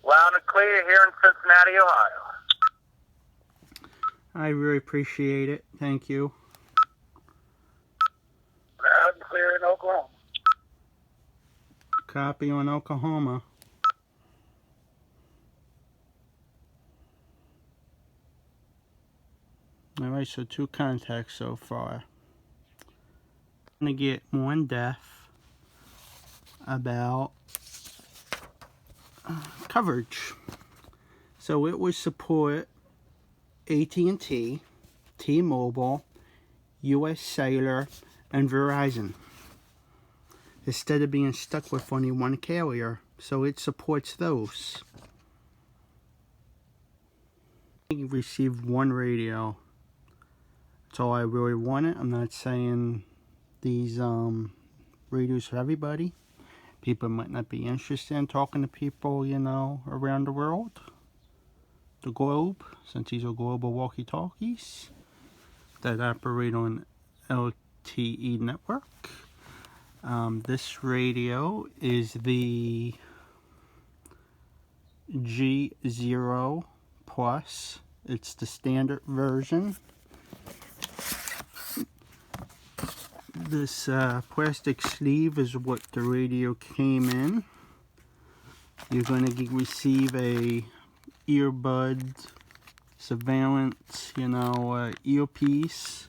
Loud and clear here in Cincinnati, Ohio. I really appreciate it. Thank you. Loud and clear in Oklahoma. Copy on Oklahoma. Alright, so 2 contacts so far. I'm going to get more in depth about coverage. So it would support AT&T, T-Mobile, US Cellular, and Verizon, instead of being stuck with only one carrier. So it supports those. I received 1 radio. That's all I really wanted. I'm not saying these radios for everybody. People might not be interested in talking to people, you know, around the world, the globe, since these are global walkie-talkies that operate on LTE network. This radio is the G0 Plus. It's the standard version. This plastic sleeve is what the radio came in. You're going to receive a earbud surveillance, you know, earpiece.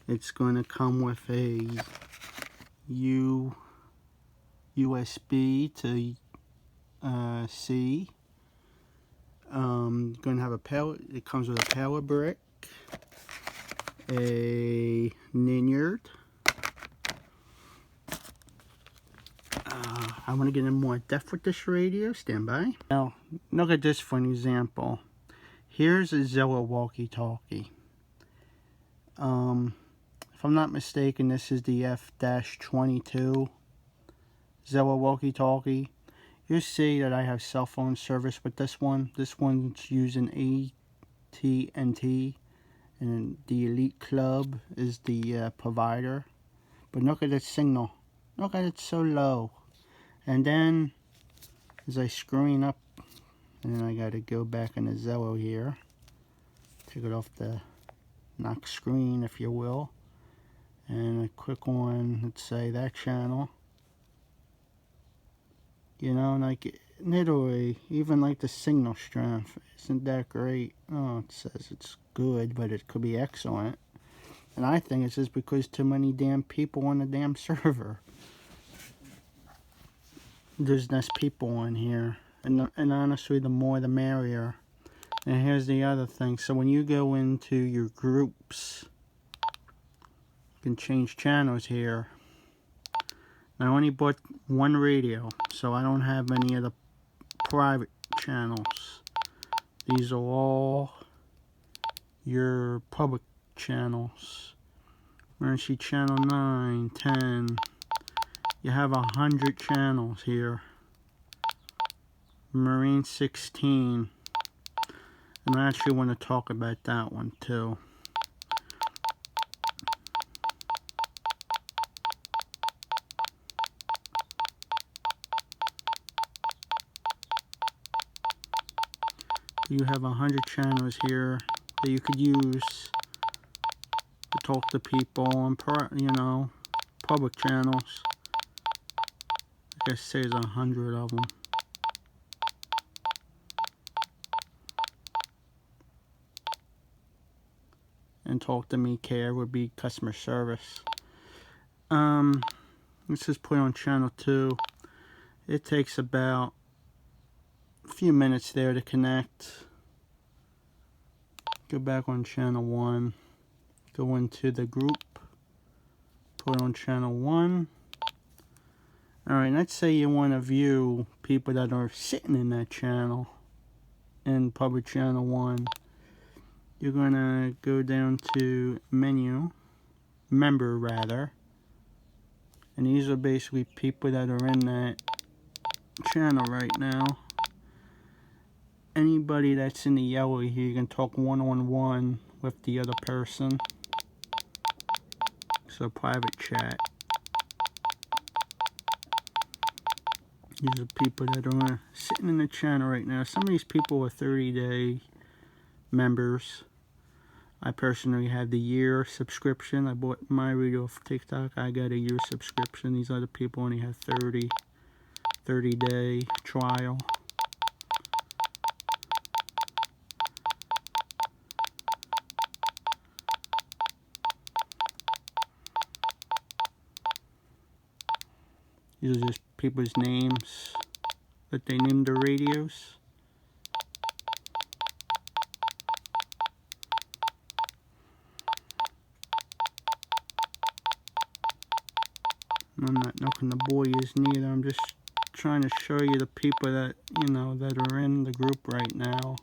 It's going to come with a USB to C. Going to have a power. It comes with a power brick, a lanyard. I want to get in more depth with this radio. Stand by. Now, look at this for an example. Here's a Zello walkie-talkie. If I'm not mistaken, this is the F-22 Zello walkie-talkie. You'll see that I have cell phone service with this one. This one's using AT&T, and the Elite Club is the provider. But look at its signal. Look at it, so low. And then, as I screen up, and then I got to go back in the Zello here. Take it off the knock screen, if you will. And I click on, let's say, that channel. You know, like, literally, even like the signal strength isn't that great. Oh, it says it's good, but it could be excellent. And I think it's just because too many damn people on the damn server. There's less people on here, and honestly, the more the merrier. And here's the other thing. So when you go into your groups, you can change channels here. I only bought 1 radio, so I don't have any of the private channels. These are all your public channels. Emergency channel 9, 10. You have 100 channels here. Marine 16. And I actually want to talk about that one too. You have 100 channels here that you could use to talk to people on, you know, public channels. Like I say, there's 100 of them. And TALK2ME care would be customer service. Let's just put on channel 2. It takes about a few minutes there to connect. Go back on channel 1. Go into the group. Put on channel 1. Alright, let's say you want to view people that are sitting in that channel, in public channel 1. You're going to go down to menu, member rather, and these are basically people that are in that channel right now. Anybody that's in the yellow here, you can talk one-on-one with the other person. So private chat. These are people that are sitting in the channel right now. Some of these people are 30-day members. I personally have the year subscription. I bought my radio off TikTok. I got a year subscription. These other people only have 30-day trial. These are just people's names that they named their radios. I'm not knocking the boys neither. I'm just trying to show you the people that, you know, that are in the group right now.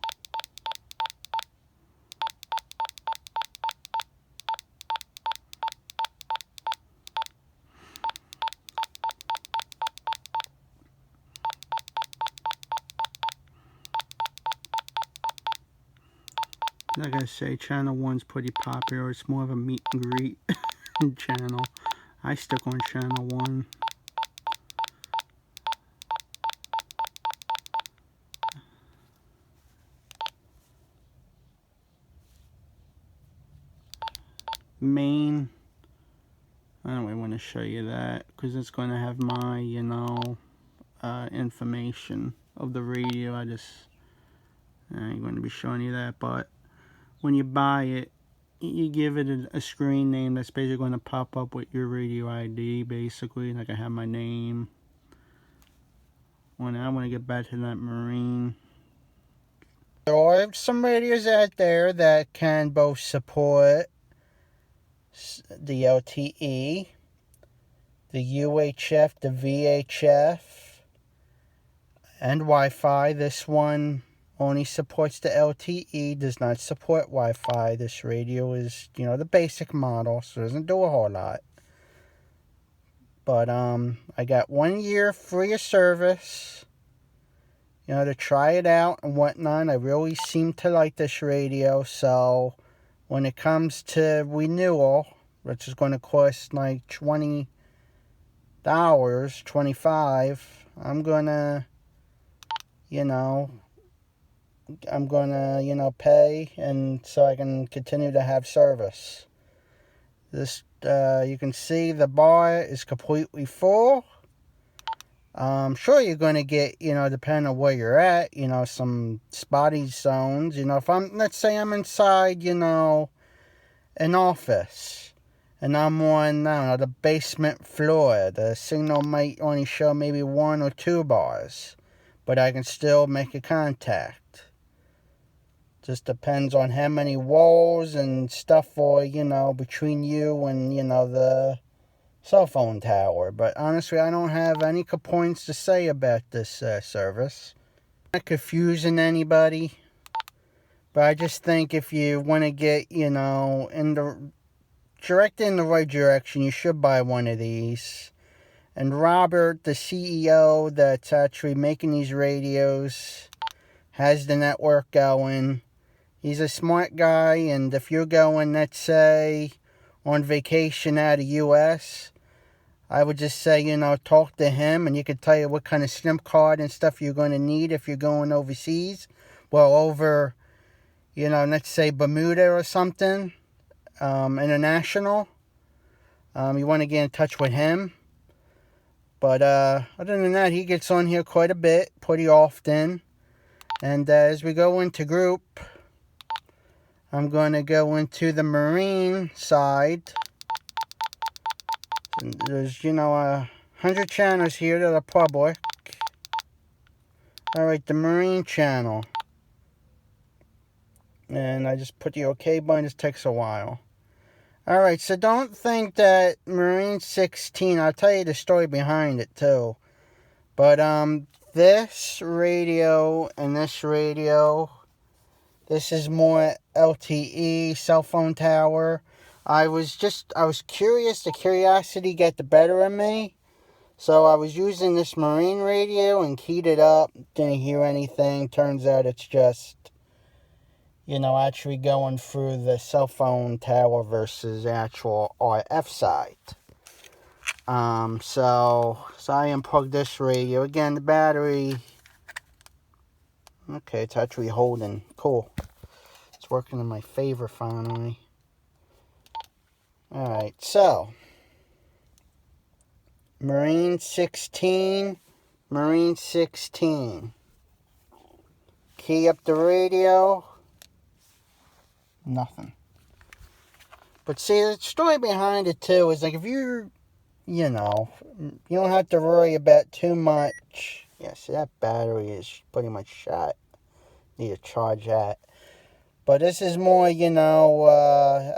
Like I say, channel 1's pretty popular. It's more of a meet and greet channel. I stick on channel 1. Main, I don't really want to show you that because it's going to have my, you know, information of the radio. I ain't going to be showing you that, but when you buy it, you give it a screen name that's basically going to pop up with your radio ID, basically. Like I have my name. Well, now I want to get back to that Marine. There are some radios out there that can both support the LTE, the UHF, the VHF, and Wi-Fi. This one only supports the LTE, does not support Wi-Fi. This radio is, you know, the basic model, so it doesn't do a whole lot. But I got 1 year free of service, you know, to try it out and whatnot. I really seem to like this radio, so when it comes to renewal, which is going to cost like $20, $25, I'm gonna, you know, pay, and so I can continue to have service. This, you can see the bar is completely full. Sure, you're going to get, you know, depending on where you're at, you know, some spotty zones. You know, if let's say I'm inside, you know, an office, and I'm on, I don't know, the basement floor, the signal might only show maybe 1 or 2 bars, but I can still make a contact. Just depends on how many walls and stuff are, you know, between you and, you know, the cell phone tower. But honestly, I don't have any complaints to say about this service. Not confusing anybody, but I just think if you want to get, you know, directed in the right direction, you should buy one of these. And Robert, the CEO that's actually making these radios, has the network going. He's a smart guy, and if you're going, let's say, on vacation out of U.S., I would just say, you know, talk to him, and he could tell you what kind of SIM card and stuff you're going to need if you're going overseas. Well, over, you know, let's say Bermuda or something, international. You want to get in touch with him. But other than that, he gets on here quite a bit, pretty often. And as we go into group, I'm going to go into the Marine side. And there's, you know, 100 channels here that are public. Alright, the Marine channel. And I just put the OK button. This takes a while. Alright, so don't think that Marine 16, I'll tell you the story behind it too. But this radio and this radio, this is more LTE, cell phone tower. I was curious. The curiosity got the better of me. So I was using this Marine radio and keyed it up. Didn't hear anything. Turns out it's just, you know, actually going through the cell phone tower versus actual RF side. So I unplugged this radio. Again, the battery. Okay, it's actually holding. Cool. It's working in my favor finally. Alright, so. Marine 16. Marine 16. Key up the radio. Nothing. But see, the story behind it too is like if you're, you know, you don't have to worry about too much. Yeah, see, that battery is pretty much shot. Need to charge that. But this is more, you know,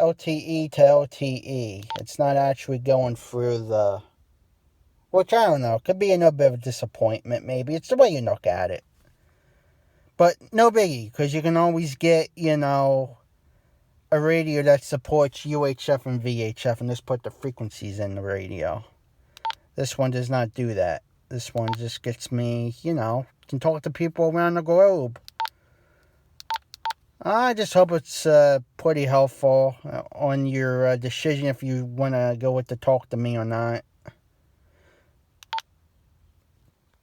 LTE to LTE. It's not actually going through the... Which, I don't know. Could be a little bit of a disappointment, maybe. It's the way you look at it. But no biggie, because you can always get, you know, a radio that supports UHF and VHF, and just put the frequencies in the radio. This one does not do that. This one just gets me, you know, can talk to people around the globe. I just hope it's pretty helpful on your decision if you want to go with the TALK2ME or not.